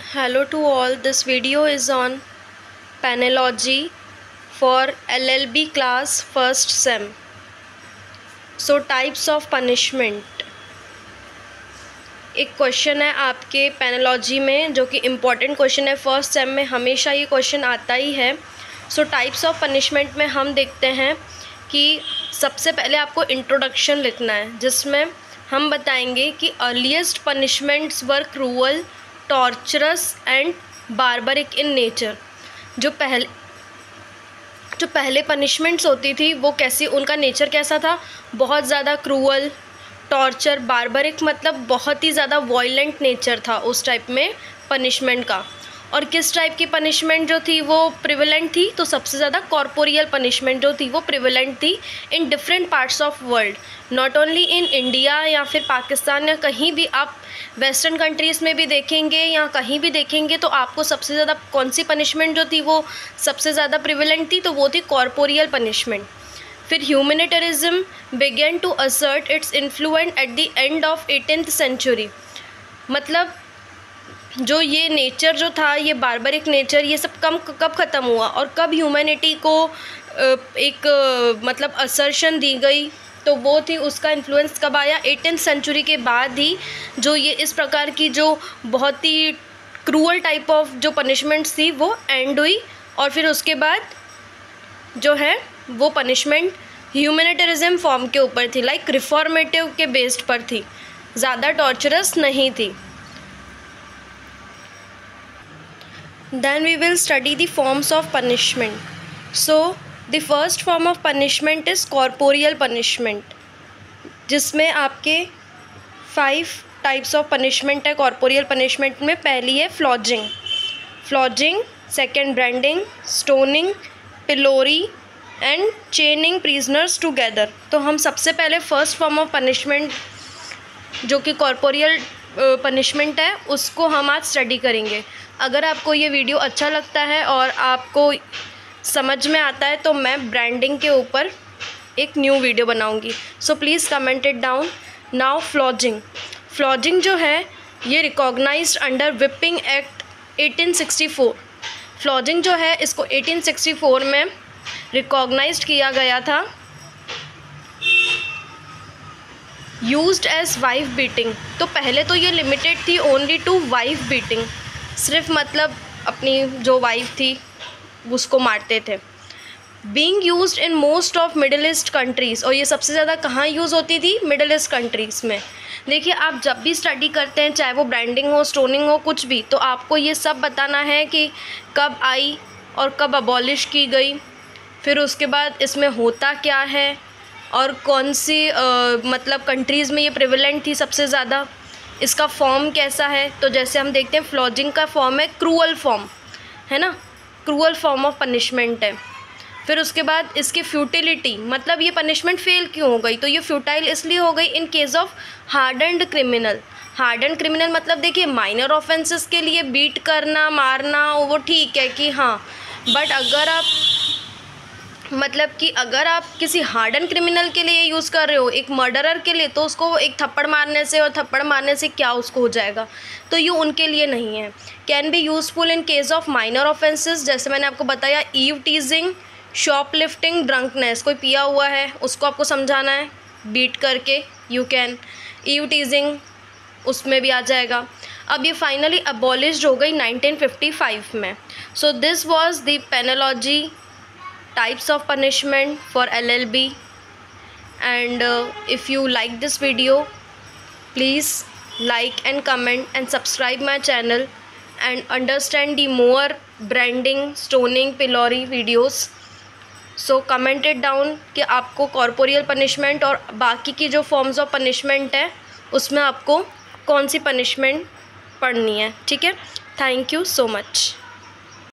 Hello to all. This video is on penology for LLB class first sem. So types of punishment. एक question है आपके पेनोलॉजी में जो कि इम्पॉर्टेंट क्वेश्चन है, फर्स्ट सेम में हमेशा ये क्वेश्चन आता ही है। सो टाइप्स ऑफ पनिशमेंट में हम देखते हैं कि सबसे पहले आपको इंट्रोडक्शन लिखना है, जिसमें हम बताएंगे कि earliest punishments were cruel, torturers and barbaric in nature. जो पहले पनिशमेंट्स होती थी वो कैसी, उनका नेचर कैसा था, बहुत ज़्यादा क्रूअल, टॉर्चर, बारबरिक मतलब बहुत ही ज़्यादा वॉयलेंट नेचर था उस टाइप में पनिशमेंट का। और किस टाइप की पनिशमेंट जो थी वो प्रिवेलेंट थी, तो सबसे ज़्यादा कॉर्पोरियल पनिशमेंट जो थी वो प्रिवेलेंट थी in different parts of world, not only in India या फिर पाकिस्तान या कहीं भी आप वेस्टर्न कंट्रीज़ में भी देखेंगे या कहीं भी देखेंगे तो आपको सबसे ज़्यादा कौन सी पनिशमेंट जो थी वो सबसे ज़्यादा प्रिवेलेंट थी, तो वो थी कॉर्पोरियल पनिशमेंट। फिर humanitarianism began to assert its influence at the end of 18th century. मतलब जो ये नेचर जो था, ये बारबरिक नेचर, ये सब कब ख़त्म हुआ और कब ह्यूमैनिटी को एक मतलब असर्शन दी गई, तो वो थी उसका इन्फ्लुएंस कब आया, 18th सेंचुरी के बाद ही जो ये इस प्रकार की जो बहुत ही क्रूअल टाइप ऑफ जो पनिशमेंट्स थी वो एंड हुई। और फिर उसके बाद जो है वो पनिशमेंट ह्यूमैनिटेरिज्म फॉर्म के ऊपर थी, लाइक रिफॉर्मेटिव के बेस्ड पर थी, ज़्यादा टॉर्चरस नहीं थी। Then we will study the forms of punishment. So the first form of punishment is corporeal punishment, जिसमें आपके 5 types of punishment है corporeal punishment में। पहली है flogging, second branding, stoning, pillory and chaining prisoners together. तो हम सबसे पहले फर्स्ट फॉर्म ऑफ पनिशमेंट जो कि कॉर्पोरियल पनिशमेंट है उसको हम आज स्टडी करेंगे। अगर आपको ये वीडियो अच्छा लगता है और आपको समझ में आता है तो मैं ब्रांडिंग के ऊपर एक न्यू वीडियो बनाऊंगी। So please comment it down. Now flogging जो है ये रिकॉग्नाइज्ड अंडर विपिंग एक्ट 1864। फ्लॉजिंग जो है इसको 1864 में रिकॉग्नाइज्ड किया गया था। यूज्ड एज वाइफ बीटिंग, तो पहले तो ये लिमिटेड थी ओनली टू वाइफ बीटिंग, सिर्फ मतलब अपनी जो वाइफ थी उसको मारते थे। Being used in most of middle east countries, और ये सबसे ज़्यादा कहाँ यूज़ होती थी, मिडिल ईस्ट कंट्रीज़ में। देखिए आप जब भी स्टडी करते हैं, चाहे वो ब्रांडिंग हो, स्टोनिंग हो, कुछ भी, तो आपको ये सब बताना है कि कब आई और कब अबॉलिश की गई, फिर उसके बाद इसमें होता क्या है और कौन सी मतलब कंट्रीज़ में ये प्रिवेलेंट थी सबसे ज़्यादा, इसका फॉर्म कैसा है। तो जैसे हम देखते हैं फ्लॉजिंग का फॉर्म है क्रूअल फॉर्म, है ना, क्रूअल फॉर्म ऑफ पनिशमेंट है। फिर उसके बाद इसकी फ्यूटिलिटी, मतलब ये पनिशमेंट फेल क्यों हो गई, तो ये फ्यूटाइल इसलिए हो गई in case of hardened criminal. मतलब देखिए माइनर ऑफेंसेस के लिए बीट करना, मारना वो ठीक है कि हाँ, बट अगर आप मतलब कि अगर आप किसी हार्डन क्रिमिनल के लिए यूज़ कर रहे हो, एक मर्डरर के लिए, तो उसको एक थप्पड़ मारने से क्या उसको हो जाएगा, तो ये उनके लिए नहीं है। Can be useful in case of minor offences, जैसे मैंने आपको बताया ईव टीजिंग, शॉपलिफ्टिंग, ड्रंकनेस, कोई पिया हुआ है उसको आपको समझाना है बीट करके, यू कैन ईव टीजिंग उसमें भी आ जाएगा। अब ये फाइनली अबॉलिश्ड हो गई 1955 में। So this was the penology types of punishment for LLB, and if you like this video please like and comment and subscribe my channel and understand the more branding, stoning, pillory videos. So comment it down कि आपको corporeal punishment और बाकी की जो forms of punishment है उसमें आपको कौन सी punishment पढ़नी है, ठीक है। Thank you so much.